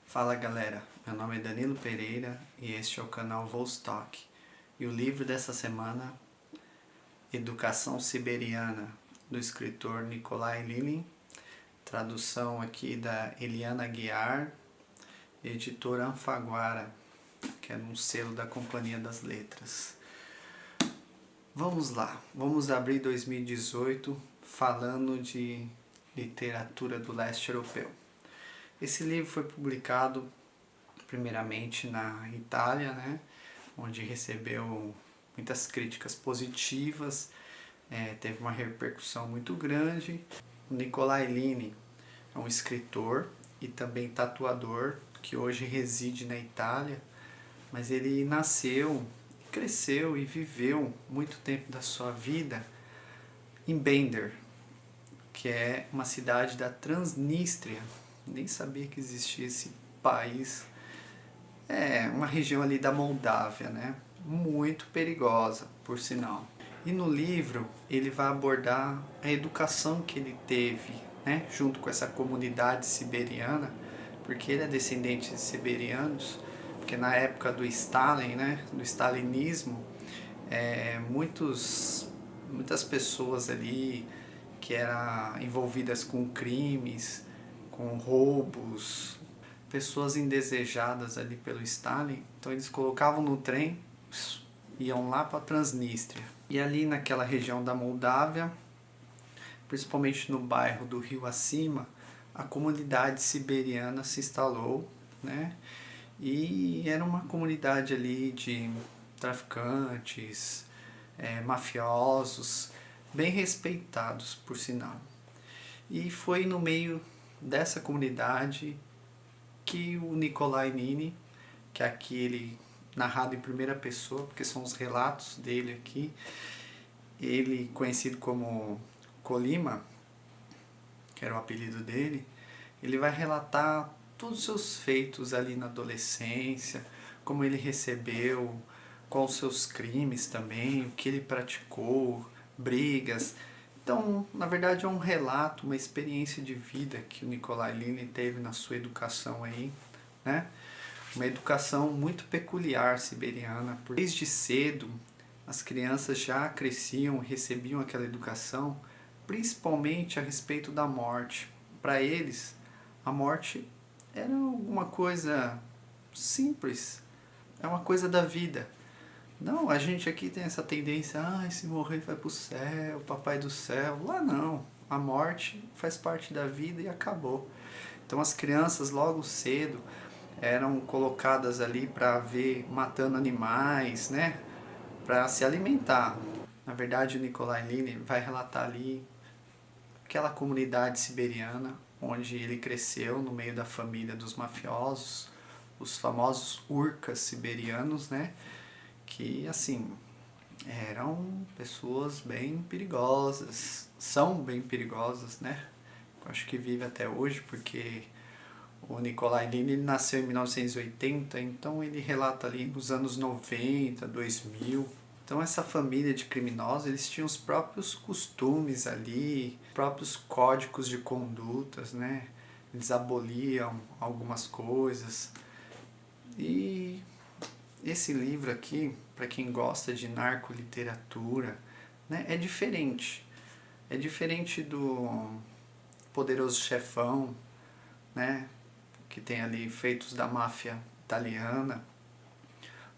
Fala galera, meu nome é Danilo Pereira e este é o canal Vostok. E o livro dessa semana, Educação Siberiana, do escritor Nikolai Lilin, tradução aqui da Eliana Guiar, editora Alfaguara, que é um selo da Companhia das Letras. Vamos lá, vamos abrir 2018 falando de literatura do leste europeu. Esse livro foi publicado primeiramente na Itália, né, onde recebeu muitas críticas positivas, teve uma repercussão muito grande. O Nikolai Lilin é um escritor e também tatuador que hoje reside na Itália, mas ele nasceu, cresceu e viveu muito tempo da sua vida em Bender, que é uma cidade da Transnistria. Nem sabia que existia esse país. É uma região ali da Moldávia, né? Muito perigosa, por sinal. E no livro ele vai abordar a educação que ele teve, né? Junto com essa comunidade siberiana, porque ele é descendente de siberianos, porque na época do Stalin, né? Do stalinismo, muitas pessoas ali que eram envolvidas com crimes, com roubos, pessoas indesejadas ali pelo Stalin. Então eles colocavam no trem, iam lá para a Transnistria. E ali naquela região da Moldávia, principalmente no bairro do Rio Acima, a comunidade siberiana se instalou, né? E era uma comunidade ali de traficantes, mafiosos, bem respeitados, por sinal. E foi no meio dessa comunidade que o Nikolai Lilin, que aqui ele narrado em primeira pessoa, porque são os relatos dele aqui, ele conhecido como Colima, que era o apelido dele, ele vai relatar todos os seus feitos ali na adolescência, como ele recebeu, quais os seus crimes também, o que ele praticou, brigas. Então, na verdade, é um relato, uma experiência de vida que o Nikolai Lilin teve na sua educação aí, né? Uma educação muito peculiar siberiana. Desde cedo, as crianças já cresciam, recebiam aquela educação, principalmente a respeito da morte. Para eles, a morte era alguma coisa simples, é uma coisa da vida. Não, a gente aqui tem essa tendência, se morrer vai pro céu, papai do céu. Lá não, a morte faz parte da vida e acabou. Então as crianças logo cedo eram colocadas ali para ver matando animais, né, para se alimentar. Na verdade o Nikolai Lilin vai relatar ali aquela comunidade siberiana onde ele cresceu no meio da família dos mafiosos, os famosos urkas siberianos, né, que assim eram pessoas bem perigosas, são bem perigosas, né? Eu acho que vive até hoje, porque o Nikolai Lilin nasceu em 1980, então ele relata ali nos anos 90, 2000. Então essa família de criminosos, eles tinham os próprios costumes ali, próprios códigos de condutas, né? Eles aboliam algumas coisas. E esse livro aqui, para quem gosta de narcoliteratura, né, é diferente. É diferente do Poderoso Chefão, né, que tem ali feitos da máfia italiana,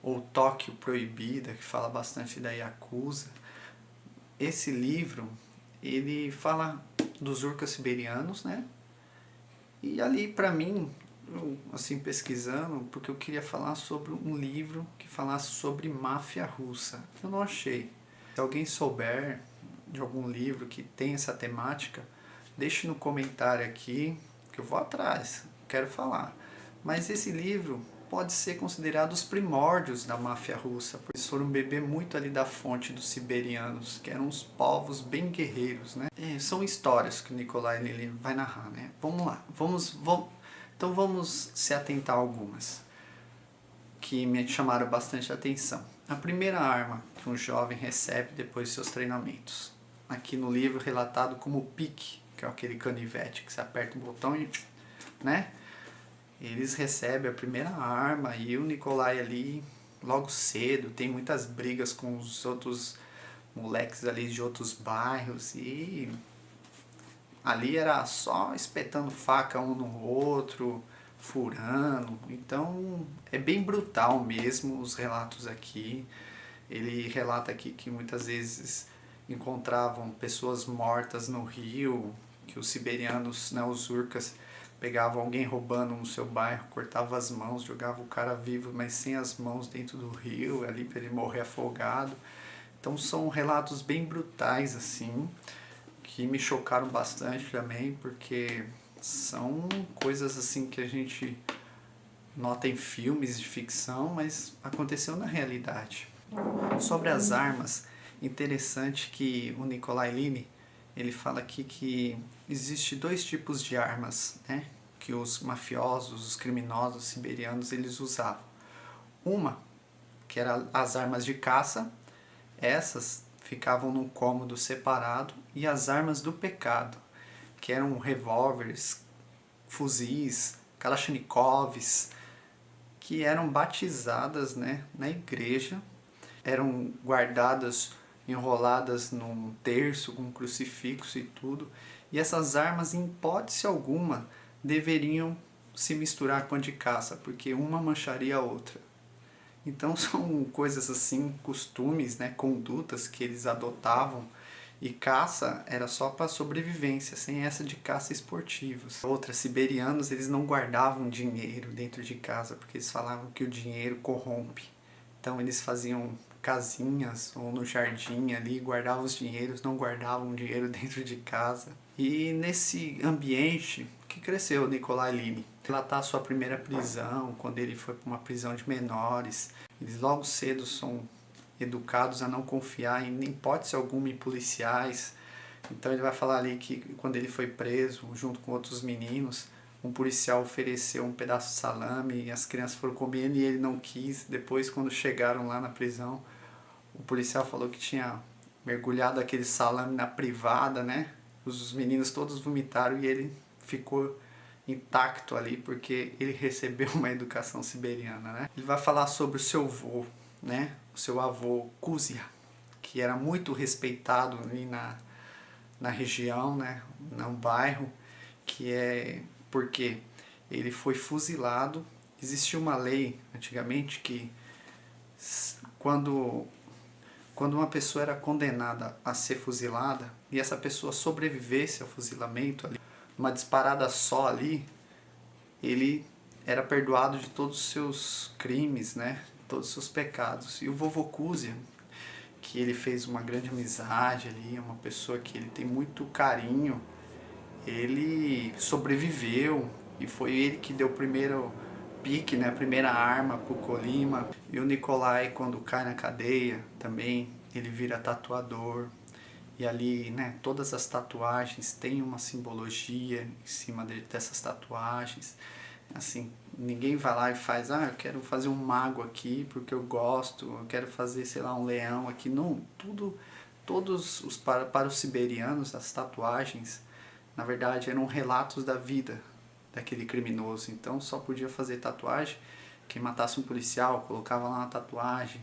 ou Tóquio Proibida, que fala bastante da Yakuza. Esse livro, ele fala dos urkas siberianos, né, e ali para mim, eu, assim, pesquisando, porque eu queria falar sobre um livro que falasse sobre máfia russa. Eu não achei. Se alguém souber de algum livro que tem essa temática, deixe no comentário aqui, que eu vou atrás, quero falar. Mas esse livro pode ser considerado os primórdios da máfia russa, porque eles foram beber muito ali da fonte dos siberianos, que eram uns povos bem guerreiros, né? São histórias que o Nikolai Lilin vai narrar, né? Vamos lá, então vamos se atentar a algumas que me chamaram bastante atenção. A primeira arma que um jovem recebe depois de seus treinamentos. Aqui no livro relatado como pique, que é aquele canivete que você aperta o botão e, né? Eles recebem a primeira arma e o Nikolai ali, logo cedo, tem muitas brigas com os outros moleques ali de outros bairros e ali era só espetando faca um no outro, furando. Então é bem brutal mesmo os relatos aqui. Ele relata aqui que muitas vezes encontravam pessoas mortas no rio, que os siberianos, né, os urcas, pegavam alguém roubando no seu bairro, cortavam as mãos, jogavam o cara vivo, mas sem as mãos dentro do rio, ali para ele morrer afogado. Então são relatos bem brutais assim, que me chocaram bastante também, porque são coisas assim que a gente nota em filmes de ficção, mas aconteceu na realidade. Sobre as armas, interessante que o Nikolai Lini, ele fala aqui que existe dois tipos de armas, né, que os mafiosos, os criminosos siberianos, eles usavam. Uma, que era as armas de caça, essas ficavam num cômodo separado, e as armas do pecado, que eram revólveres, fuzis, kalashnikovs, que eram batizadas, né, na igreja, eram guardadas, enroladas num terço com um crucifixo e tudo, e essas armas em hipótese alguma deveriam se misturar com a de caça, porque uma mancharia a outra. Então são coisas assim, costumes, né, condutas que eles adotavam, e caça era só para sobrevivência, sem essa de caça esportivos. Outras, siberianos, eles não guardavam dinheiro dentro de casa, porque eles falavam que o dinheiro corrompe. Então eles faziam casinhas ou no jardim ali, guardavam os dinheiros, não guardavam dinheiro dentro de casa. E nesse ambiente que cresceu o Nikolai Lini. Relatar a sua primeira prisão, quando ele foi para uma prisão de menores. Eles logo cedo são educados a não confiar em hipótese alguma em policiais. Então ele vai falar ali que quando ele foi preso, junto com outros meninos, um policial ofereceu um pedaço de salame e as crianças foram comendo e ele não quis. Depois, quando chegaram lá na prisão, o policial falou que tinha mergulhado aquele salame na privada, né? Os meninos todos vomitaram e ele ficou intacto ali porque ele recebeu uma educação siberiana, né? Ele vai falar sobre o seu avô, né? O seu avô Kuzia, que era muito respeitado ali na região, né? No bairro, que é porque ele foi fuzilado. Existia uma lei antigamente que quando uma pessoa era condenada a ser fuzilada e essa pessoa sobrevivesse ao fuzilamento, ali, uma disparada só ali, ele era perdoado de todos os seus crimes, né? Todos os seus pecados. E o vovô Kuzia, que ele fez uma grande amizade ali, uma pessoa que ele tem muito carinho, ele sobreviveu e foi ele que deu o primeiro pique, né, a primeira arma pro Colima. E o Nikolai, quando cai na cadeia, também ele vira tatuador. E ali, né, todas as tatuagens têm uma simbologia em cima dessas tatuagens. Assim, ninguém vai lá e faz, eu quero fazer um mago aqui porque eu gosto, eu quero fazer, sei lá, um leão aqui. Não, todos os para os siberianos, as tatuagens, na verdade, eram relatos da vida daquele criminoso. Então só podia fazer tatuagem quem matasse um policial, colocava lá uma tatuagem.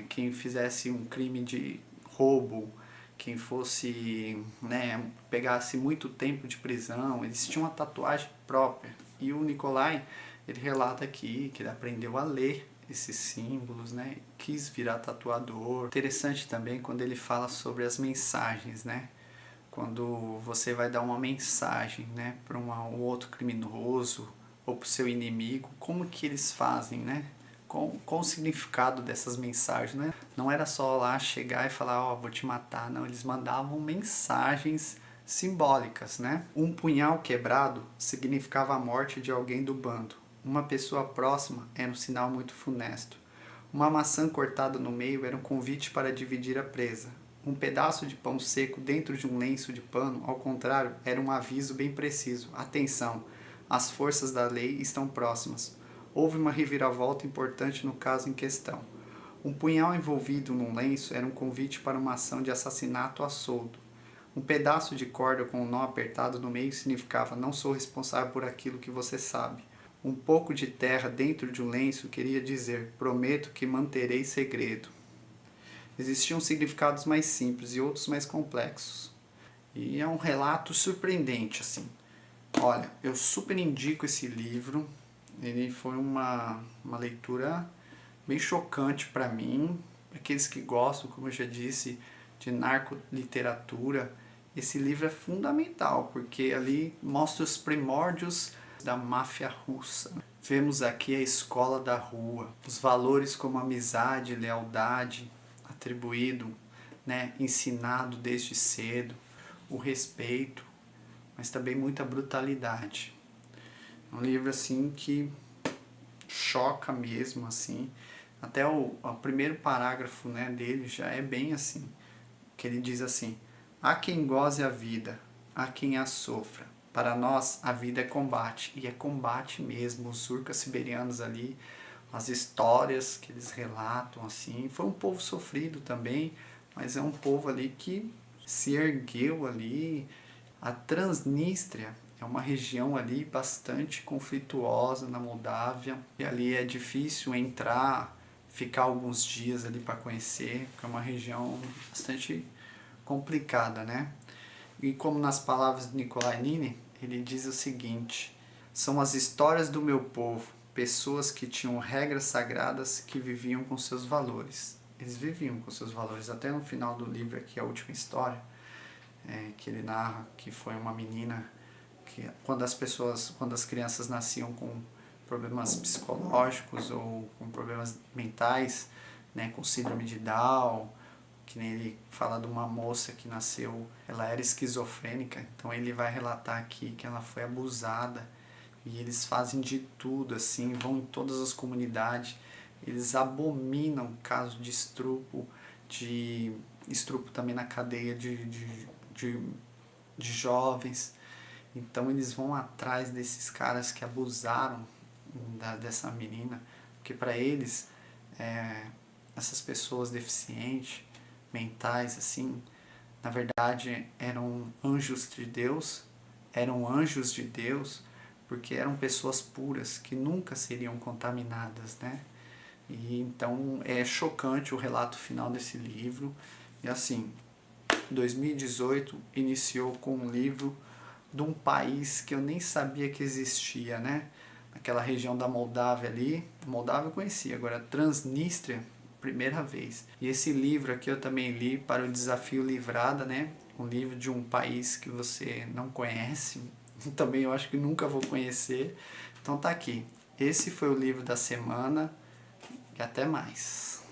Quem fizesse um crime de roubo, quem fosse, né, pegasse muito tempo de prisão, eles tinham uma tatuagem própria. E o Nikolai, ele relata aqui que ele aprendeu a ler esses símbolos, né, quis virar tatuador. Interessante também quando ele fala sobre as mensagens, né, quando você vai dar uma mensagem, né, para um outro criminoso ou para o seu inimigo, como que eles fazem, né? Com o significado dessas mensagens, né? Não era só lá chegar e falar, vou te matar, não, eles mandavam mensagens simbólicas, né? Um punhal quebrado significava a morte de alguém do bando. Uma pessoa próxima era um sinal muito funesto. Uma maçã cortada no meio era um convite para dividir a presa. Um pedaço de pão seco dentro de um lenço de pano, ao contrário, era um aviso bem preciso. Atenção, as forças da lei estão próximas. Houve uma reviravolta importante no caso em questão. Um punhal envolvido num lenço era um convite para uma ação de assassinato a soldo. Um pedaço de corda com um nó apertado no meio significava: não sou responsável por aquilo que você sabe. Um pouco de terra dentro de um lenço queria dizer: prometo que manterei segredo. Existiam significados mais simples e outros mais complexos. E é um relato surpreendente, assim. Olha, eu super indico esse livro. Ele foi uma leitura bem chocante para mim. Para aqueles que gostam, como eu já disse, de narcoliteratura, esse livro é fundamental, porque ali mostra os primórdios da máfia russa. Vemos aqui a escola da rua, os valores como amizade, lealdade, atribuído, né, ensinado desde cedo, o respeito, mas também muita brutalidade. É um livro assim que choca mesmo, assim. Até o primeiro parágrafo, né, dele já é bem assim, que ele diz assim: há quem goze a vida, há quem a sofra. Para nós, a vida é combate, e é combate mesmo. Os urcas siberianos ali, as histórias que eles relatam, assim, foi um povo sofrido também, mas é um povo ali que se ergueu ali. A Transnistria é uma região ali bastante conflituosa na Moldávia, e ali é difícil entrar, ficar alguns dias ali para conhecer, porque é uma região bastante complicada, né? E como nas palavras de Nikolai Nini, ele diz o seguinte: são as histórias do meu povo, pessoas que tinham regras sagradas, que viviam com seus valores. Eles viviam com seus valores. Até no final do livro aqui, a última história, que ele narra que foi uma menina que quando as crianças nasciam com problemas psicológicos ou com problemas mentais, né, com síndrome de Down, que nem ele fala de uma moça que nasceu, ela era esquizofrênica, então ele vai relatar aqui que ela foi abusada, e eles fazem de tudo, assim, vão em todas as comunidades, eles abominam caso de estupro também na cadeia de jovens. Então eles vão atrás desses caras que abusaram dessa menina, porque para eles, essas pessoas deficientes, mentais, assim, na verdade eram anjos de Deus, porque eram pessoas puras, que nunca seriam contaminadas, né? E então é chocante o relato final desse livro. E assim, 2018 iniciou com um livro de um país que eu nem sabia que existia, né? Aquela região da Moldávia ali, Moldávia eu conhecia, agora Transnistria, primeira vez. E esse livro aqui eu também li para o Desafio Livrada, né? Um livro de um país que você não conhece, também eu acho que nunca vou conhecer. Então tá aqui. Esse foi o livro da semana e até mais.